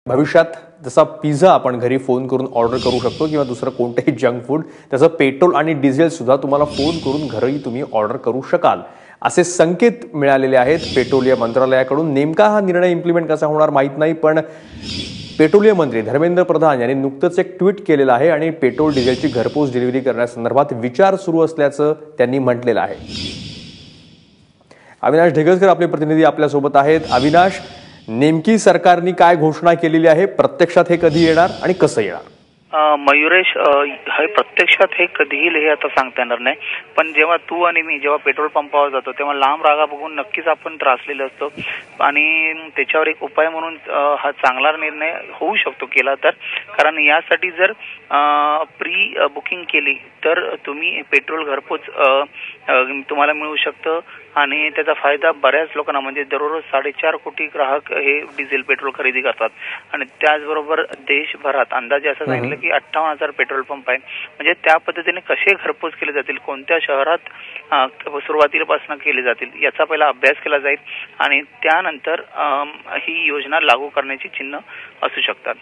भविष्यात जसा पिझ्झा आपण घरी फोन करून ऑर्डर करू शकतो किंवा दुसरं कोणतेही जंक फूड, तसं पेट्रोल आणि डिझेल सुद्धा तुम्हाला फोन करून घरी तुम्ही ऑर्डर करू शकाल असे संकेत मिळालेले आहेत पेट्रोलियम मंत्रालयाकडून। नेमका हा निर्णय इम्प्लिमेंट कसा होणार माहित नाही, पण पेट्रोलियम मंत्री धर्मेंद्र प्रधान यांनी नुकतंच एक ट्विट केलेलं आहे आणि पेट्रोल डिझेलची घरपोच डिलिव्हरी करण्यासंदर्भात विचार सुरू असल्याचं त्यांनी म्हटलेलं आहे। अविनाश ढेगसकर आपले प्रतिनिधी आपल्यासोबत आहेत। अविनाश, नेमकी सरकारने काय घोषणा केलेली आहे, प्रत्यक्षात हे कधी येणार आणि कसं येणार? मयुरेश, हे प्रत्यक्षात हे कधीही हे आता सांगता येणार नाही, पण जेव्हा तू आणि मी जेव्हा पेट्रोल पंपावर जातो तेव्हा लांब रागा बघून नक्कीच आपण त्रासलेलो असतो आणि त्याच्यावर एक उपाय म्हणून हा चांगला निर्णय होऊ शकतो केला तर। कारण यासाठी जर प्री बुकिंग केली तर तुम्ही पेट्रोल घरपोच तुम्हाला मिळू शकतं आणि त्याचा फायदा बऱ्याच लोकांना, म्हणजे दररोज 4.5 कोटी ग्राहक हे डिझेल पेट्रोल खरेदी करतात आणि त्याचबरोबर देशभरात अंदाजे असं सांगितलं की 58,000 पेट्रोल पंप आहेत। म्हणजे त्या पद्धतीने कसे घरपोच केले जातील, कोणत्या शहरात सुरुवातीपासून केले जातील याचा पहिला अभ्यास केला जाईल आणि त्यानंतर ही योजना लागू करण्याची चिन्ह असू शकतात।